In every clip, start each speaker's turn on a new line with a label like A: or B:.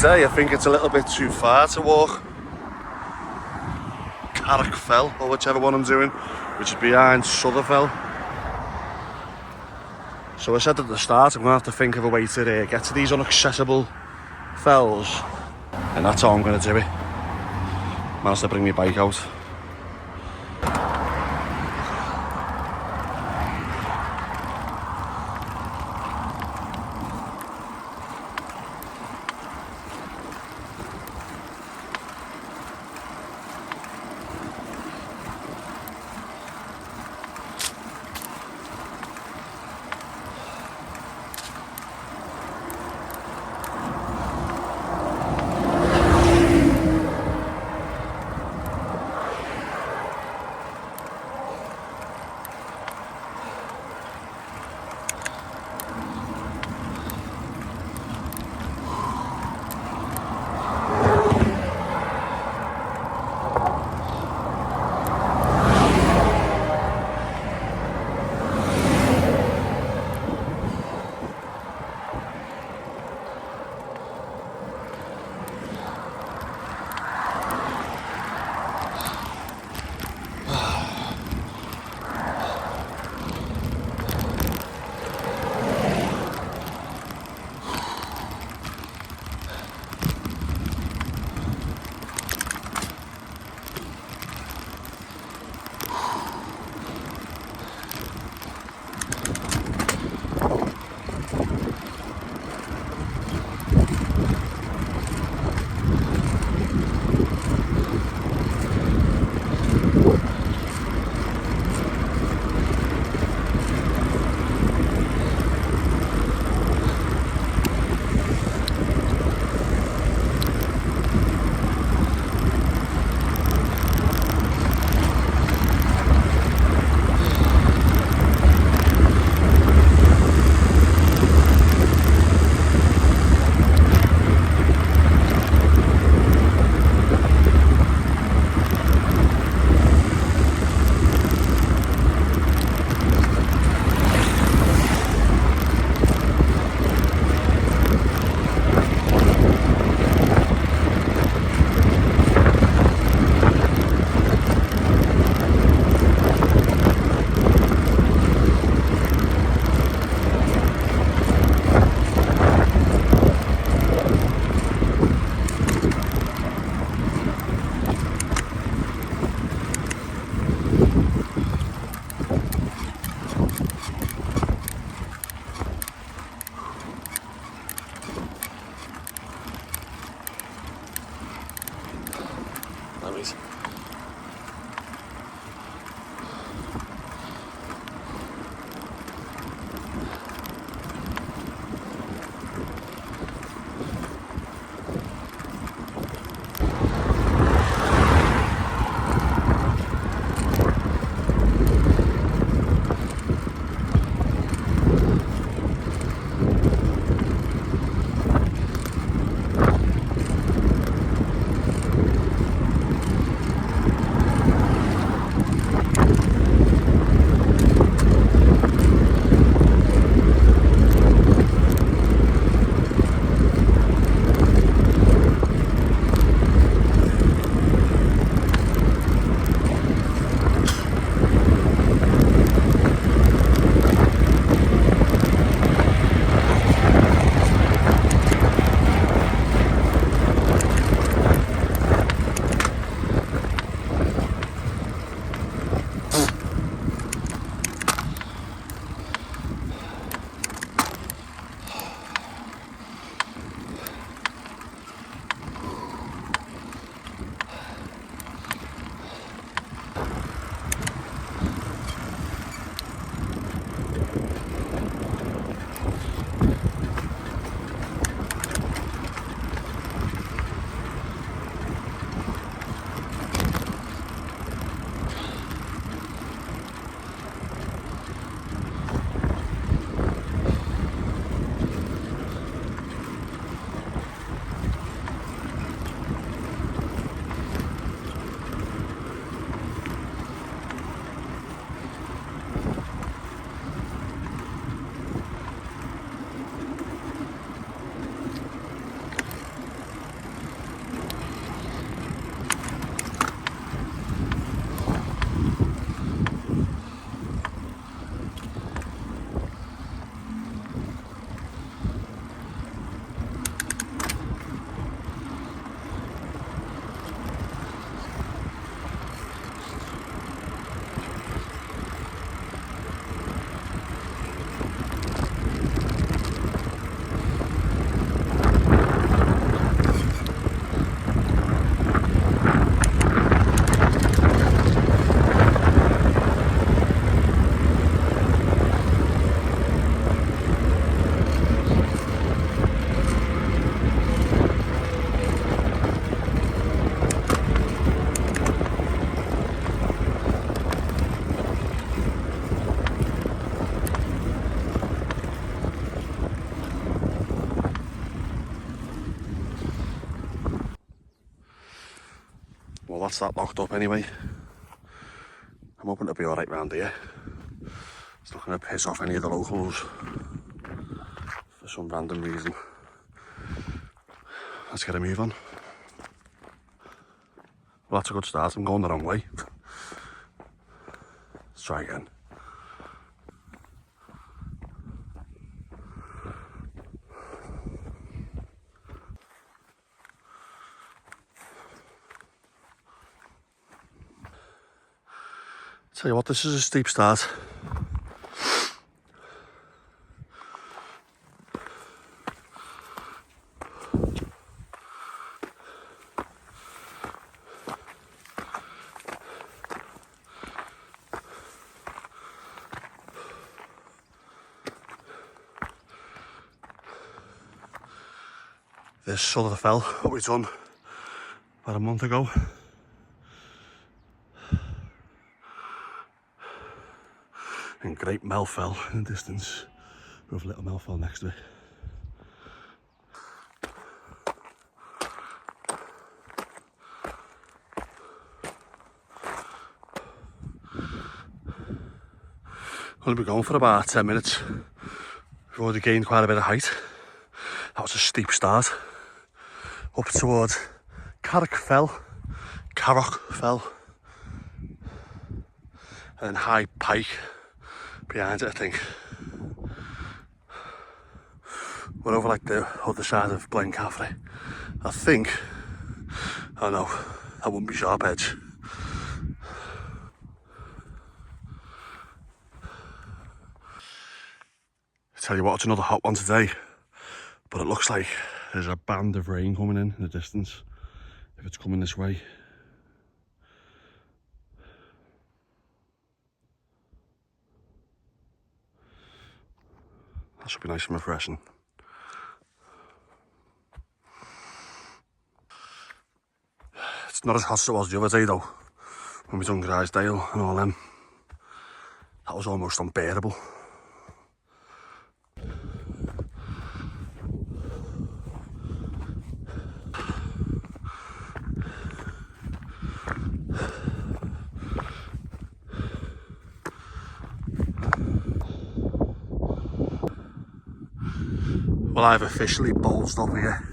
A: say, I think it's a little bit too far to walk Carrock Fell, or whichever one I'm doing, which is behind Fell. So I said at the start, I'm going to have to think of a way to get to these inaccessible fells, and that's how I'm going to do it. Managed to bring my bike out. that's that locked up anyway. I'm hoping to be alright round here. It's not going to piss off any of the locals for some random reason. Let's get a move on. Well, that's a good start. I'm going the wrong way. Let's try again. Tell you what, this is a steep start. This sort of fell what we done about a month ago. And Great Melfell in the distance with Little Melfell next to it. Only been going for about 10 minutes. We've already gained quite a bit of height. That was a steep start. Up towards Carrock Fell, and then High Pike behind it, I think. We're over like the other side of Blencaffrey, I think. Oh no, that wouldn't be Sharp Edge. Tell you what, it's another hot one today, but it looks like there's a band of rain coming in the distance, if it's coming this way. That should be nice and refreshing. It's not as hot as it was the other day though, when we done Grisdale and all them. That was almost unbearable. Well, I've officially bowled up here.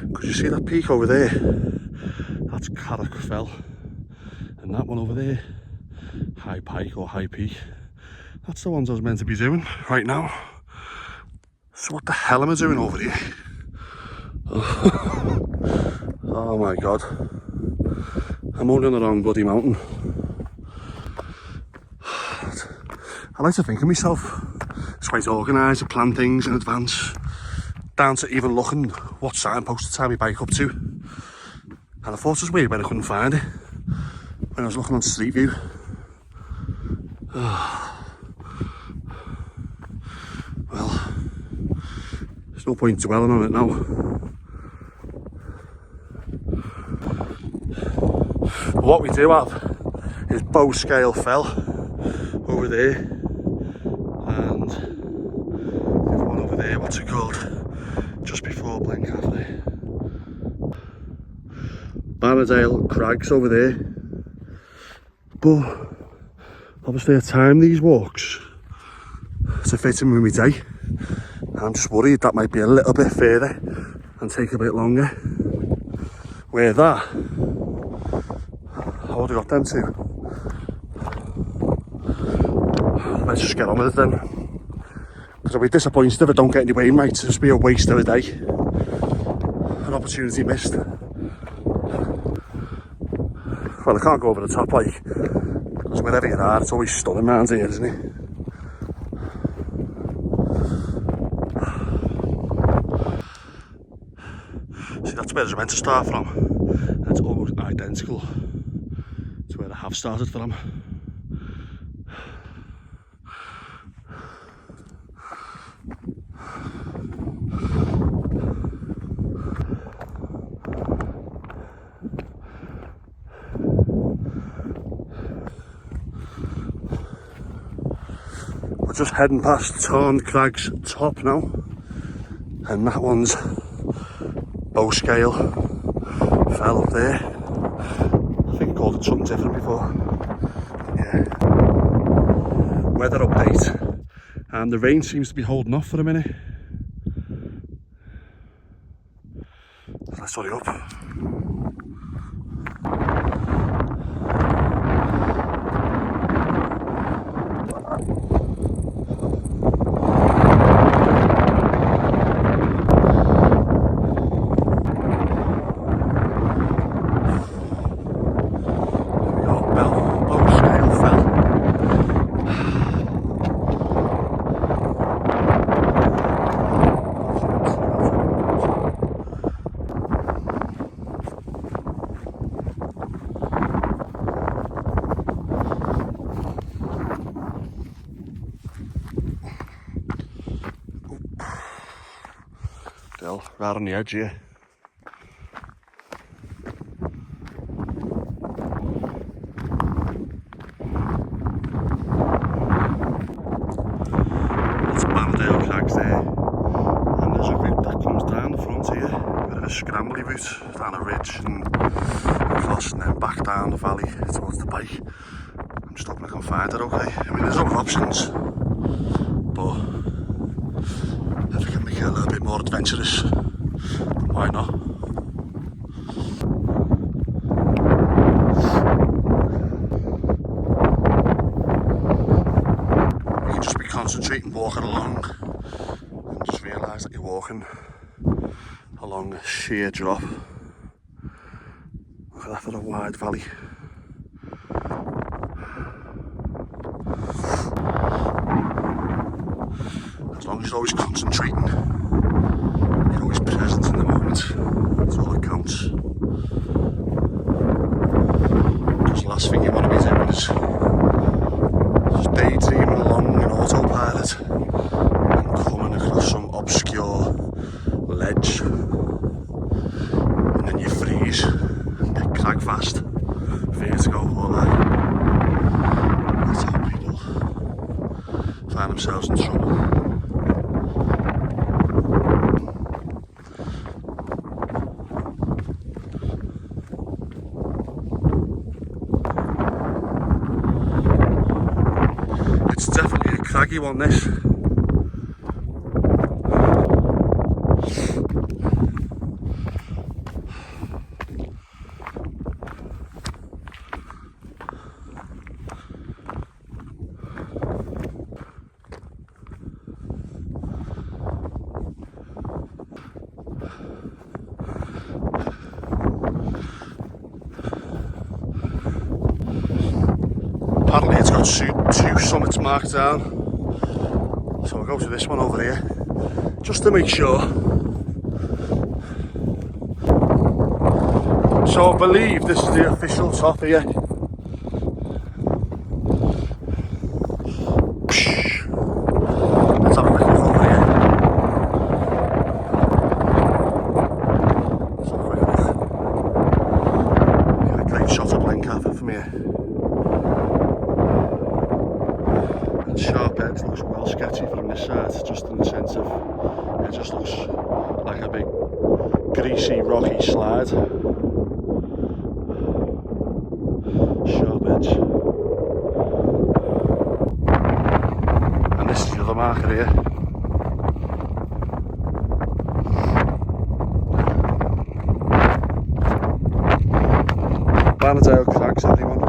A: Because you see that peak over there? That's Carrock Fell. And that one over there, High Pike or High Peak. That's the ones I was meant to be doing right now. So what the hell am I doing over here? Oh my god. I'm only on the wrong bloody mountain. I like to think of myself as quite organised to plan things in advance, down to even looking what signpost to tie my bike up to. And I thought it was weird when I couldn't find it, when I was looking on Street View. Well, there's no point dwelling on it now. What we do have is Bowscale Fell over there, and there's one over there, what's it called, just before Blencaffrey. Bannerdale, Crags over there. But obviously I time these walks to fit in with my day. I'm just worried that might be a little bit further and take a bit longer. Where that, I would have got them two. Let's just get on with it then. Because I'll be disappointed if I don't get any weight right. It'll just be a waste of a day. An opportunity missed. Well, I can't go over the top like, because wherever you are, it's always stunning around here, isn't it? See, that's where I was meant to start from. And it's almost identical to where I have started from. We're just heading past Torn Crags top now, and that one's Bowscale Fell up there. recorded something different before. Yeah. Weather update. And the rain seems to be holding off for a minute. Let's hurry up. Bowscale Fell. Still right on the edge here. That's Bannerdale Crags there, and there's a route that comes down the front here, a bit of a scrambly route down a ridge and across and then back down the valley towards the pike. I'm just hoping I can find it okay. I mean, there's other options, but if I can make it a little bit more adventurous, then why not? You can just be concentrating walking along and just realise that you're walking along a sheer drop. Look at that for a wide valley. As long as you're always concentrating, you're always present in the moment, that's all that counts. Because the last thing you want to be doing is just daydreaming along in autopilot and coming across some obscure ledge, and then you freeze and get crag fast, vertigo, all that. That's how people find themselves in trouble. It's definitely a craggy one, this. Apparently it's got two summits marked down, so I'll go to this one over here just to make sure. So I believe this is the official top here. Let's have a quick look over here. Let's have a quick look. Get a great shot of Glencairn from here. Sharp edge looks well sketchy from this side, just in the sense of it just looks like a big greasy rocky slide. Sharp edge. And this is the other marker here. Bannerdale Crags, everyone.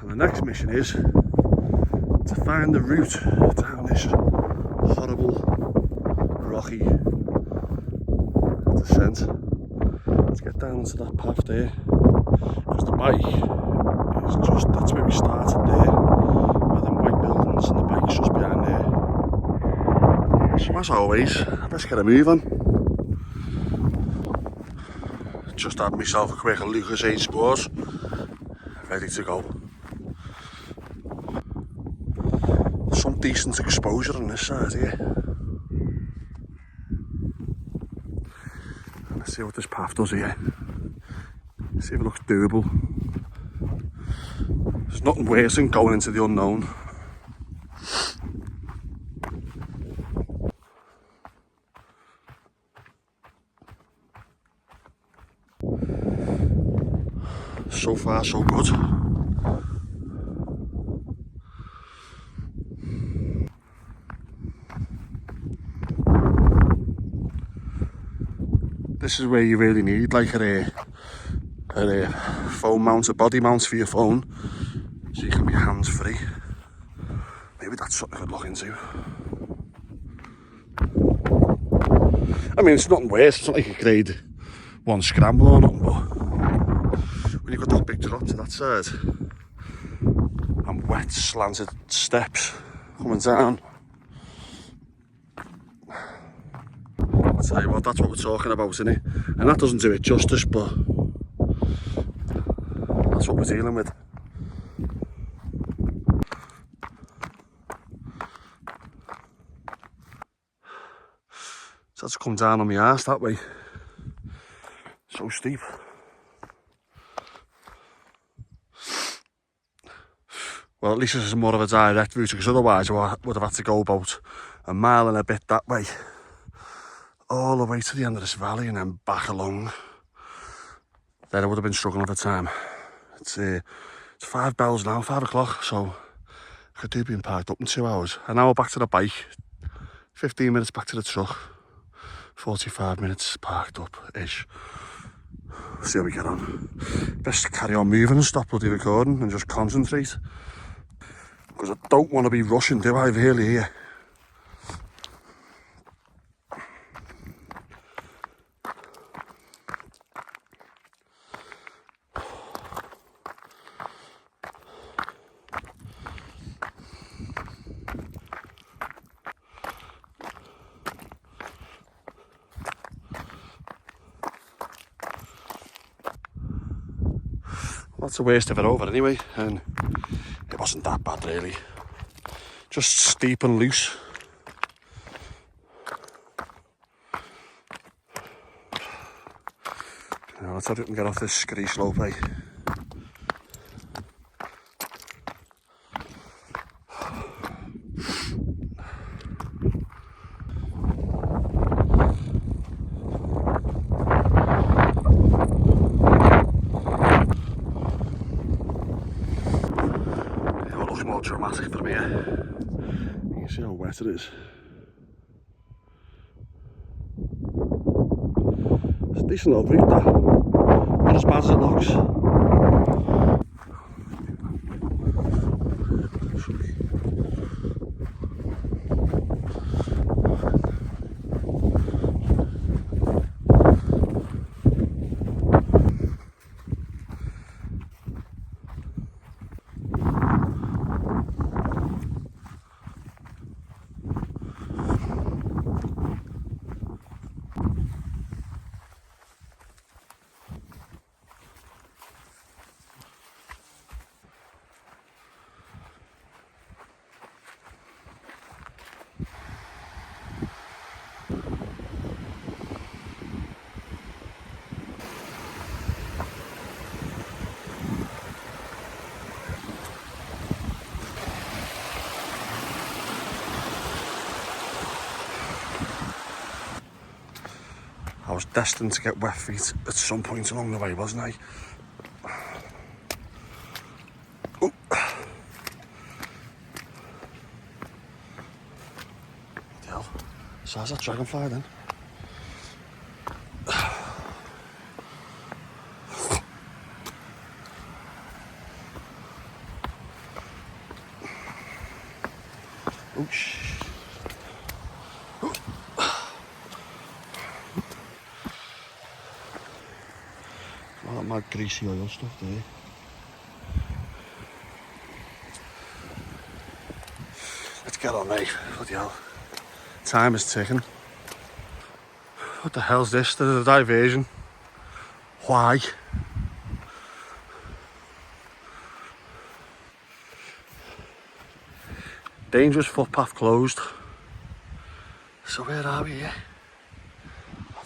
A: And the next mission is to find the route down this horrible rocky descent. Let's get down into that path there, because the bike is just, that's where we started there, by them white buildings, and the bike's just behind there. So as always, let's get a move on. Just had myself a quick Lucas 8 scores, ready to go. Some decent exposure on this side here. Let's see what this path does here. See if it looks doable. There's nothing worse than going into the unknown. So far so good. This is where you really need like a phone mount, a body mount for your phone, so you can be hands free. Maybe that's something I could look into. I mean, it's nothing worse, it's not like a grade 1 scramble or nothing, but when you've got that big drop to that side and wet slanted steps coming down, I'll tell you what, that's what we're talking about, isn't it? And that doesn't do it justice, but that's what we're dealing with. So that's come down on my arse that way. So steep. Well, at least this is more of a direct route, because otherwise I would have had to go about a mile and a bit that way, all the way to the end of this valley and then back along. Then I would have been struggling for time. It's 5 bells now, 5 o'clock, so I could do being parked up in 2 hours. And now we're back to the bike, 15 minutes back to the truck, 45 minutes parked up-ish. See how we get on. Best carry on moving and stop bloody recording and just concentrate. Because I don't want to be rushing, do I, really, here? That's the worst of it over anyway, and it wasn't that bad really. Just steep and loose. Now let's hope we can get off this scree slope, eh? It looks more dramatic from here. You can see how wet it is. It's a decent little route, that. Not as bad as it looks. I was destined to get wet feet at some point along the way, wasn't I? Ooh. Hell. So how's that dragonfly then? Oh, all that mad greasy oil stuff there. Let's get on, mate. Bloody hell. Time is ticking. What the hell's this? There's a diversion. Why? Dangerous footpath closed. So where are we here?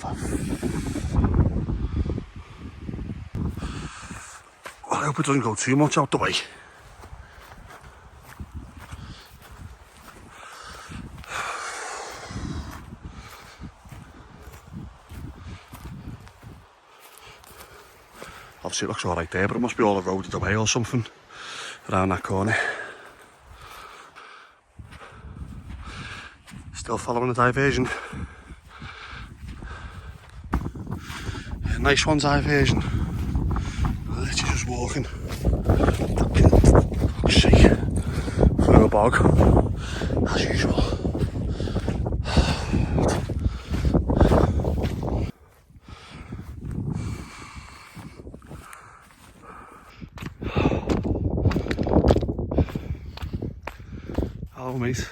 A: Well, I hope it doesn't go too much out the way. I'll Obviously it looks alright there, but it must be all eroded away or something around that corner. Still following the diversion. A nice one diversion. Literally just walking. Fuck's sake. Through a bog, as usual. Hello, mate.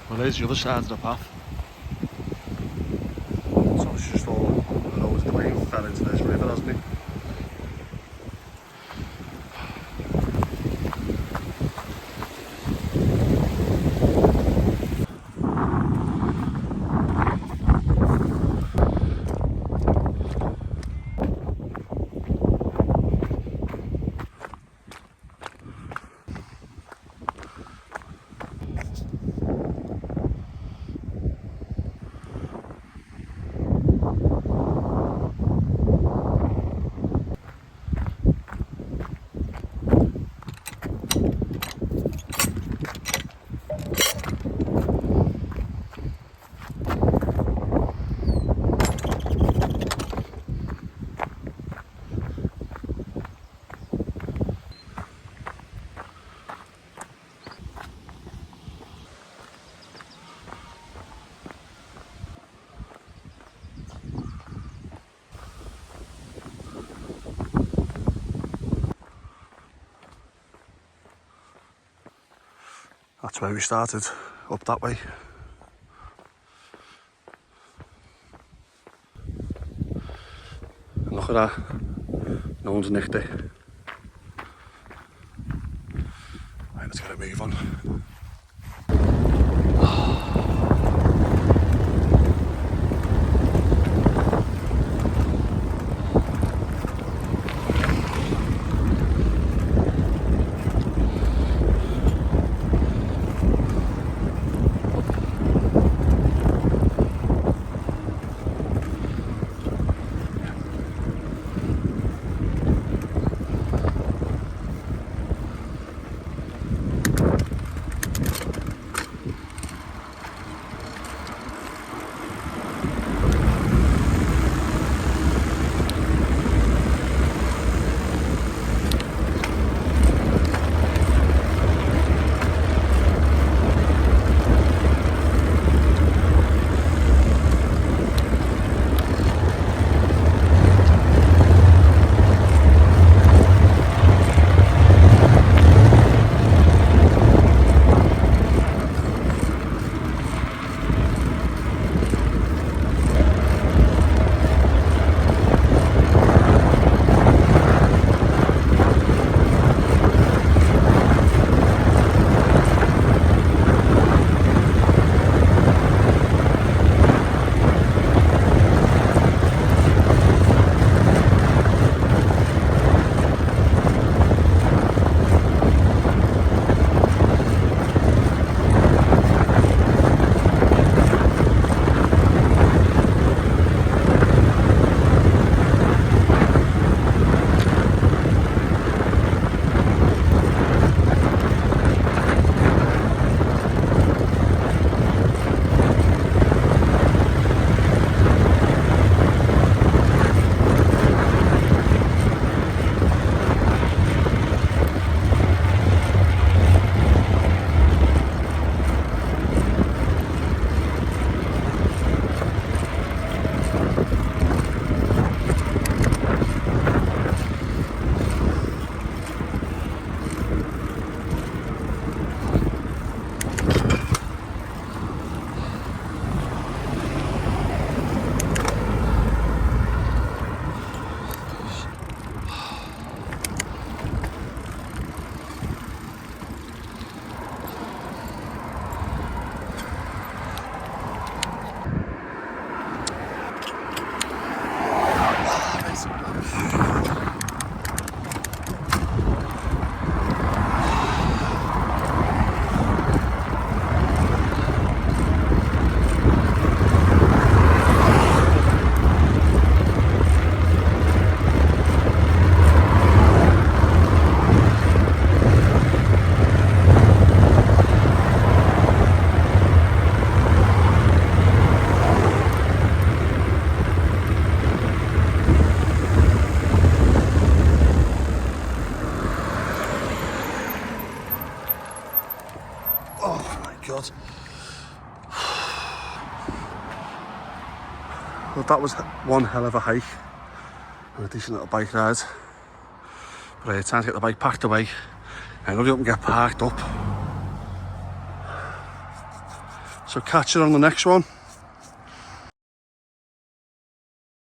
A: Well, there's the other side of the path. So it's just all eroded away and fell into this river, hasn't it? That's where we started, up that way. And look at that, no one's nicked it. Right, let's get a move on. God. Well, that was one hell of a hike and a decent little bike ride. But time to get the bike packed away and hurry up and get parked up. So catch you on the next one.